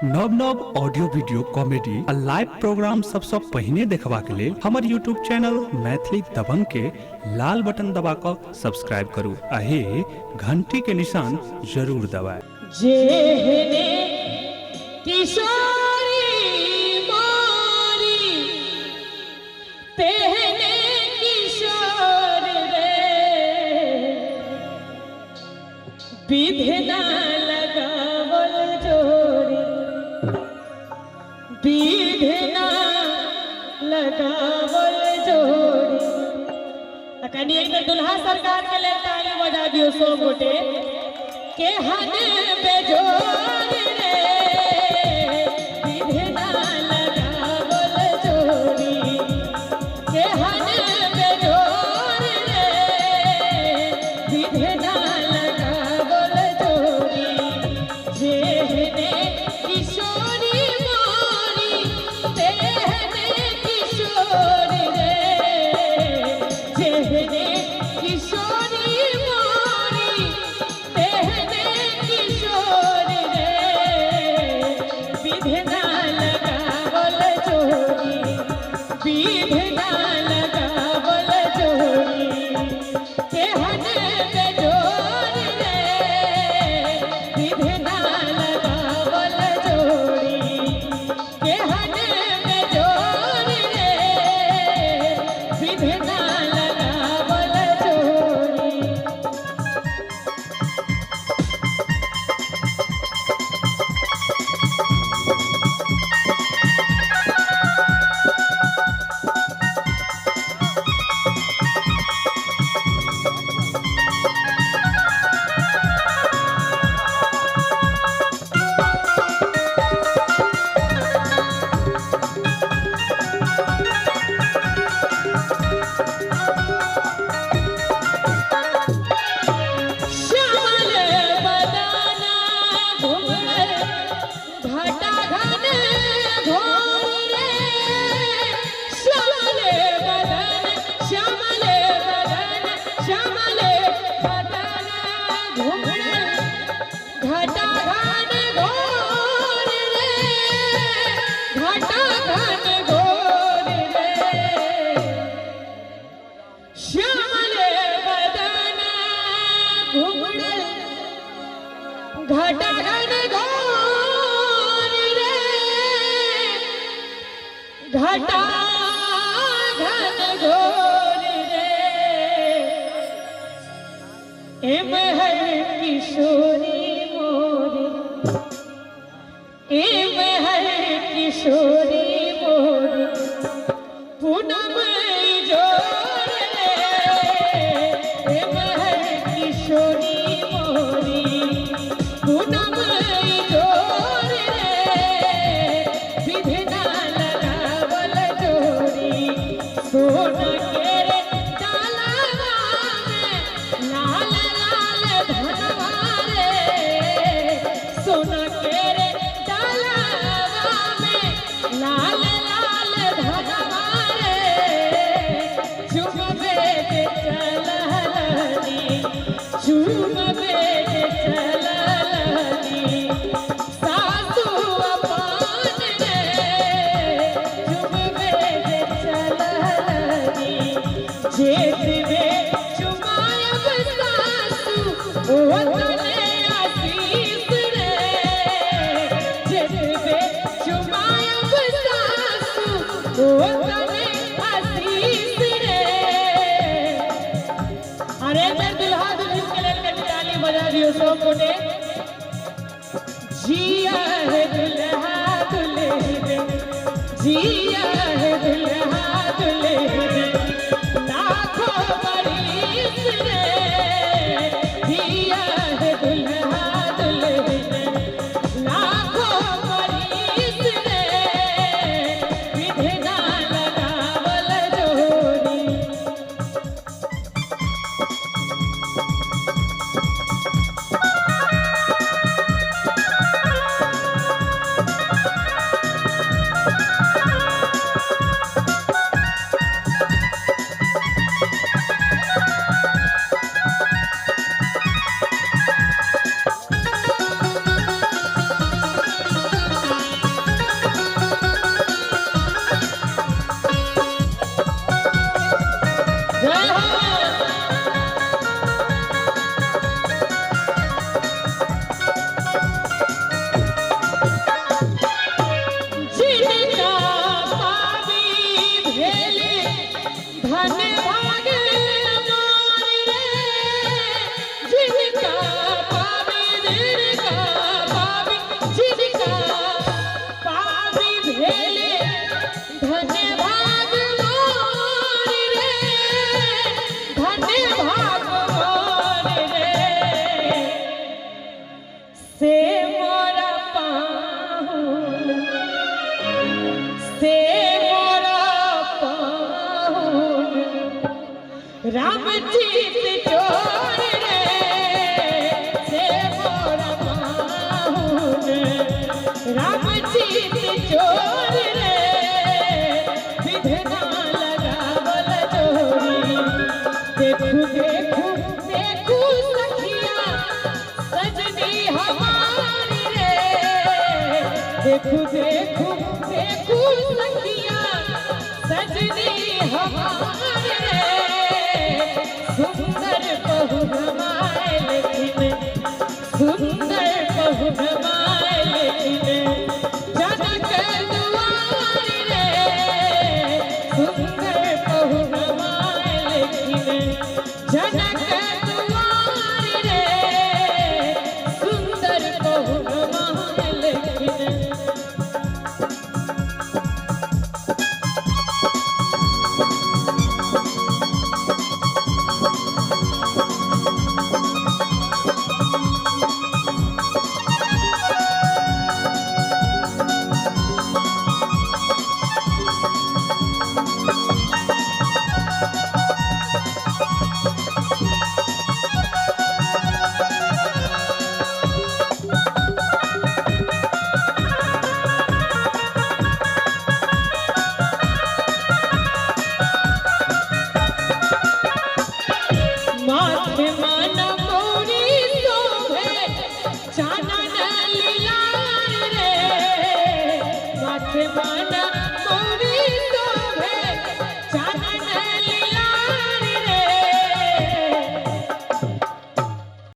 नव नव audio video comedy आ लाइव प्रोग्राम सबसे पहिने देखबा के लेल हमर यूट्यूब चैनल मैथिली दबंग के लाल बटन दबा कर सब्सक्राइब करू आ हे घंटी के निशान जरूर दबाएं। जेहने किशोरी मोरी तेहने किशोर रे विधना लगावल जोड़ी विधना लगावल जोड़ी कनी एक दुल्हा सरकार के लिए ताली बजा दियो सो गोटे के हन बेजोर रे विधना लगावल जोड़ी के हन बेजोर रे विधना लगावल जोड़ी जेहने किशोरी मोरी तेहने किशोर रे जेहने किशोरी मोरी तेहने किशोर रे विधना लगावल जोड़ी विधना लगावल जोड़ी केहन बेजोर रे विधना लगावल जोड़ी केहन बेजोर रे विधना लगावल जोड़ी। श्यामल बदना घुंघर घटा घन घोर रे श्यामल बदन श्यामल बदन श्यामल बदन घुंघर घटा घन घोर रे घटा घन घोर रे श्यामल बदन घुंघर घटा घन घोर रे घटा घन घोर रे एम है किशोरी मोरी एम है किशोरी मोरी पूनम जोर रे एम है किशोरी मोरी पूनम जोर रे विधना लगावल जोड़ी सोना के रे डालवा में लाल लाल धनवा रे सोना के रे डालवा में लाल लाल धनवा रे चुम बेट चलनी चुम बेट चलनी सासू अपान रे चुम बेट चलनी जेठ में चुमायब सासू ओतने आशीष रे जेठ में चुमायब सासू ओतने आशीष रे अरे मैं दुल्हा दुल्हन के लिए कभी ताली बजा दियो सो कोटे जिया है दुल्हा दुल्हन जिया है दुल्हा दुल्हन लाखों बरिस रे जिया है दुल्हा दुल्हन लाखों बरिस रे विधना लगावल जोड़ी। राम जीत चोर रे से मोर माहुन राम जीत चोर रे विधना लगावल जोरी देखू देखू देखू सखिया सजनी हमारी रे देखू देखू देखू सखिया सजनी